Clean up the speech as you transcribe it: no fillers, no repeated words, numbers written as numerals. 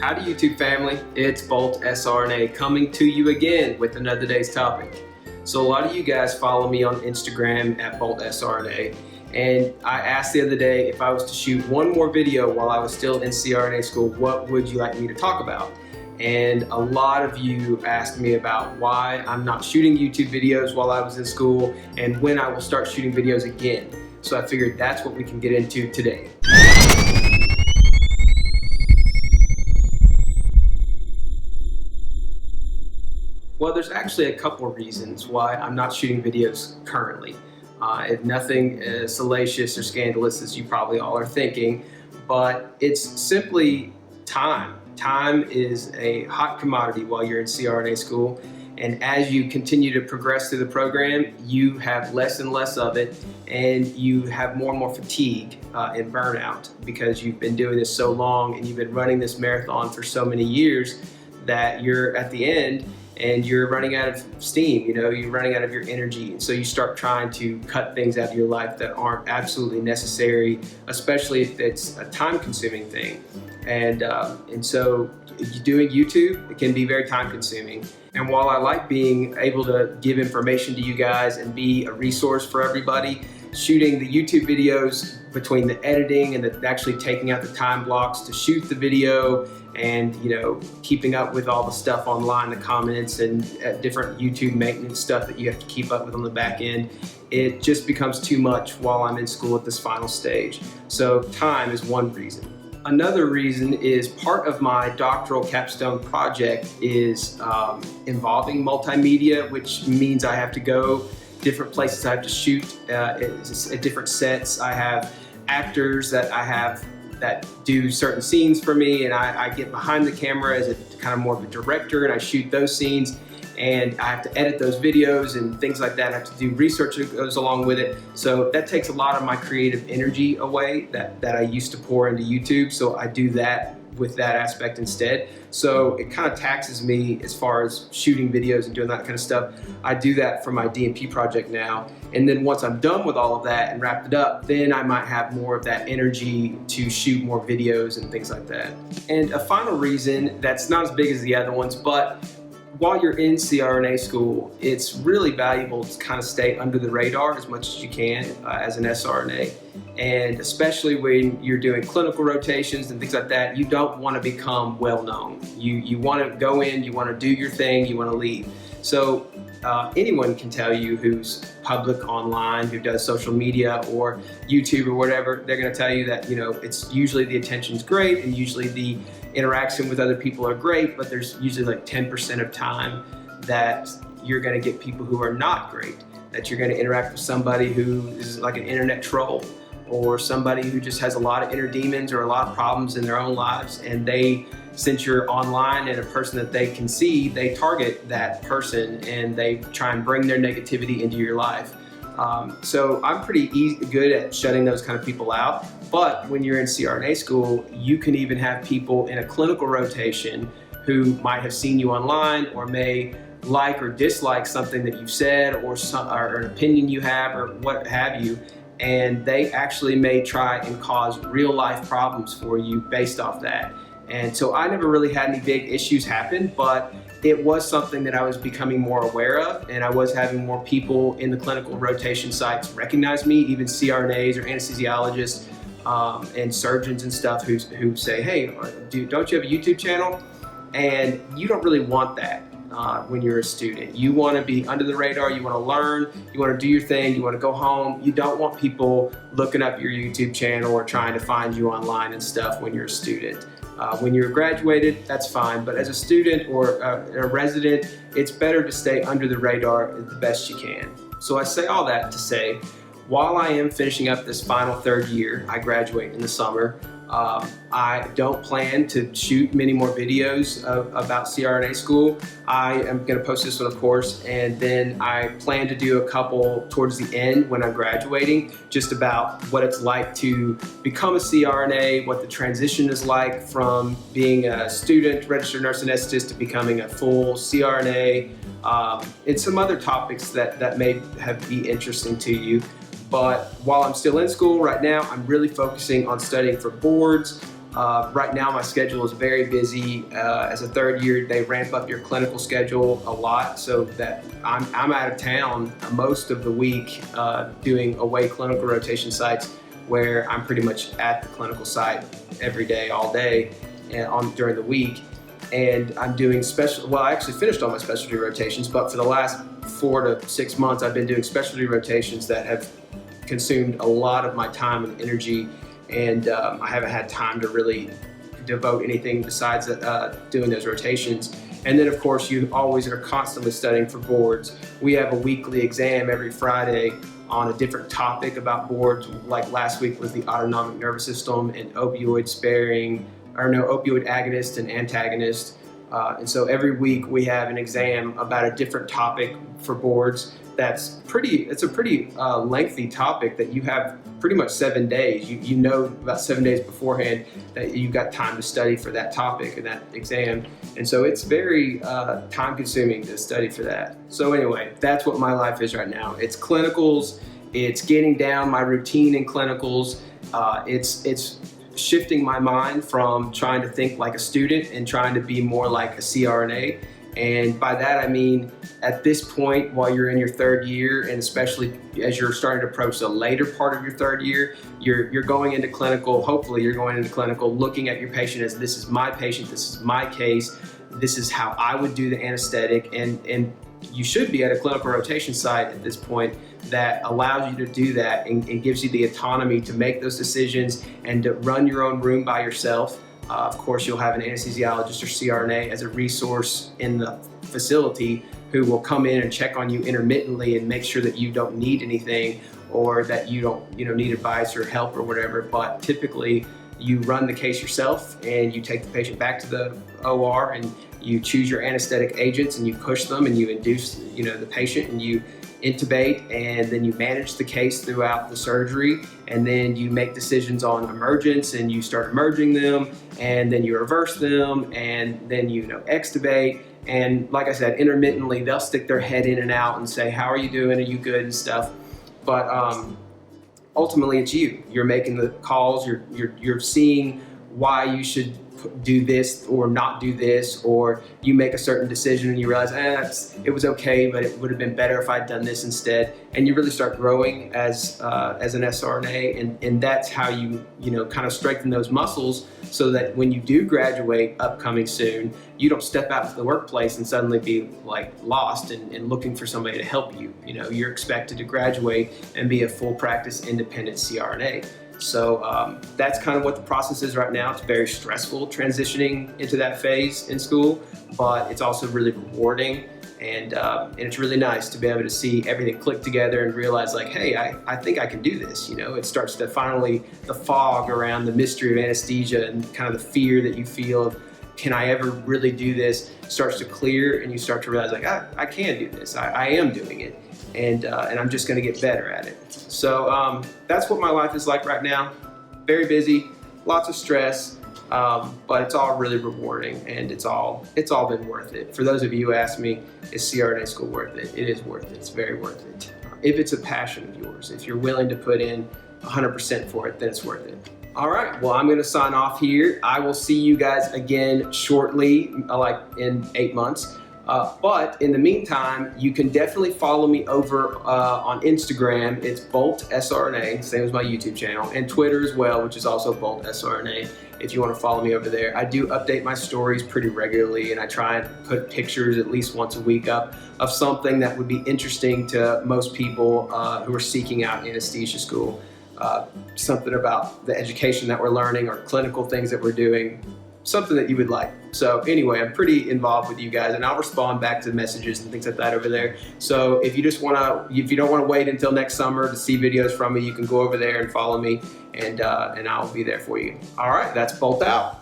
Howdy YouTube family, it's Bolt CRNA coming to you again with another day's topic. So a lot of you guys follow me on Instagram at Bolt CRNA, and I asked the other day if I was to shoot one more video while I was still in CRNA school, what would you like me to talk about? And a lot of you asked me about why I'm not shooting YouTube videos while I was in school and when I will start shooting videos again. So I figured that's what we can get into today. Well, there's actually a couple of reasons why I'm not shooting videos currently. Nothing as salacious or scandalous as you probably all are thinking, but it's simply time. Time is a hot commodity while you're in CRNA school, and as you continue to progress through the program, you have less and less of it, and you have more and more fatigue and burnout because you've been doing this so long and you've been running this marathon for so many years that you're at the end and you're running out of steam, you're running out of your energy. And so you start trying to cut things out of your life that aren't absolutely necessary, especially if it's a time-consuming thing. And so doing YouTube, it can be very time-consuming. And while I like being able to give information to you guys and be a resource for everybody, shooting the YouTube videos, between the editing and actually taking out the time blocks to shoot the video and keeping up with all the stuff online, the comments and different YouTube maintenance stuff that you have to keep up with on the back end, it just becomes too much while I'm in school at this final stage. So time is one reason. Another reason is part of my doctoral capstone project is involving multimedia, which means I have to go different places. I have to shoot at different sets. I have actors that do certain scenes for me, and I get behind the camera as a kind of more of a director, and I shoot those scenes, and I have to edit those videos and things like that. I have to do research that goes along with it. So that takes a lot of my creative energy away that I used to pour into YouTube. So I do that with that aspect instead. So it kind of taxes me as far as shooting videos and doing that kind of stuff. I do that for my DMP project now. And then once I'm done with all of that and wrapped it up, then I might have more of that energy to shoot more videos and things like that. And a final reason that's not as big as the other ones, but while you're in CRNA school, it's really valuable to kind of stay under the radar as much as you can as an SRNA. And especially when you're doing clinical rotations and things like that, you don't want to become well known. You want to go in, you want to do your thing, you want to leave. So anyone can tell you who's public online, who does social media or YouTube or whatever, they're going to tell you that it's usually the attention's great and usually the interaction with other people are great, but there's usually like 10% of time that you're going to get people who are not great, that you're going to interact with somebody who is like an internet troll or somebody who just has a lot of inner demons or a lot of problems in their own lives, and since you're online and a person that they can see, they target that person and they try and bring their negativity into your life. So I'm pretty good at shutting those kind of people out. But when you're in CRNA school, you can even have people in a clinical rotation who might have seen you online or may like or dislike something that you've said or an opinion you have or what have you. And they actually may try and cause real life problems for you based off that. And so I never really had any big issues happen, but it was something that I was becoming more aware of, and I was having more people in the clinical rotation sites recognize me, even CRNAs or anesthesiologists and surgeons and stuff who say, hey, don't you have a YouTube channel? And you don't really want that when you're a student. You want to be under the radar, you want to learn, you want to do your thing, you want to go home. You don't want people looking up your YouTube channel or trying to find you online and stuff when you're a student. When you're graduated, that's fine, but as a student or a resident, it's better to stay under the radar the best you can. So I say all that to say, while I am finishing up this final third year, I graduate in the summer, I don't plan to shoot many more videos about CRNA school. I am going to post this one, of course, and then I plan to do a couple towards the end when I'm graduating, just about what it's like to become a CRNA, what the transition is like from being a student, registered nurse anesthetist, to becoming a full CRNA, and some other topics that may be interesting to you. But while I'm still in school right now, I'm really focusing on studying for boards, Right now, my schedule is very busy. As a third year, they ramp up your clinical schedule a lot, so that I'm out of town most of the week doing away clinical rotation sites, where I'm pretty much at the clinical site every day, all day, and during the week. And I'm doing I actually finished all my specialty rotations, but for the last 4 to 6 months, I've been doing specialty rotations that have consumed a lot of my time and energy, and I haven't had time to really devote anything besides doing those rotations. And then of course, you always are constantly studying for boards. We have a weekly exam every Friday on a different topic about boards. Like last week was the autonomic nervous system and opioid agonist and antagonist. And so every week we have an exam about a different topic for boards. It's a pretty lengthy topic that you have pretty much 7 days. You know about 7 days beforehand that you've got time to study for that topic and that exam. And so it's very time consuming to study for that. So anyway, that's what my life is right now. It's clinicals, it's getting down my routine in clinicals, it's shifting my mind from trying to think like a student and trying to be more like a CRNA. And by that I mean, at this point, while you're in your third year, and especially as you're starting to approach the later part of your third year, you're going into clinical, hopefully you're going into clinical looking at your patient as, this is my patient, this is my case, this is how I would do the anesthetic. And you should be at a clinical rotation site at this point that allows you to do that and gives you the autonomy to make those decisions and to run your own room by yourself. Of course, you'll have an anesthesiologist or CRNA as a resource in the facility who will come in and check on you intermittently and make sure that you don't need anything, or that you don't need advice or help or whatever. But typically you run the case yourself and you take the patient back to the OR and you choose your anesthetic agents and you push them and you induce the patient and you intubate, and then you manage the case throughout the surgery, and then you make decisions on emergence and you start emerging them, and then you reverse them, and then extubate. And like I said, intermittently they'll stick their head in and out and say, how are you doing, are you good, and stuff. But ultimately it's you're making the calls, you're seeing why you should do this or not do this, or you make a certain decision and you realize it was okay, but it would have been better if I'd done this instead. And you really start growing as an SRNA, and that's how you kind of strengthen those muscles, so that when you do graduate upcoming soon, you don't step out to the workplace and suddenly be like lost and looking for somebody to help you. You're expected to graduate and be a full practice independent CRNA. So that's kind of what the process is right now. It's very stressful transitioning into that phase in school, but it's also really rewarding, and it's really nice to be able to see everything click together and realize, like, hey, I think I can do this. It starts to finally, the fog around the mystery of anesthesia and kind of the fear that you feel of, can I ever really do this, starts to clear, and you start to realize, like, I can do this. I am doing it. And I'm just going to get better at it. So that's what my life is like right now. Very busy, lots of stress, but it's all really rewarding, and it's all been worth it. For those of you who ask me, is CRNA school worth it? It is worth it. It's very worth it. If it's a passion of yours, if you're willing to put in 100% for it, then it's worth it. All right, well, I'm going to sign off here. I will see you guys again shortly, like in 8 months. But in the meantime, you can definitely follow me over on Instagram. It's Bolt SRNA, same as my YouTube channel, and Twitter as well, which is also Bolt SRNA, if you want to follow me over there. I do update my stories pretty regularly, and I try and put pictures at least once a week up of something that would be interesting to most people who are seeking out anesthesia school. Something about the education that we're learning or clinical things that we're doing, something that you would like. So anyway, I'm pretty involved with you guys, and I'll respond back to messages and things like that over there. So if you don't want to wait until next summer to see videos from me, you can go over there and follow me, and I'll be there for you. All right, that's Bolt out.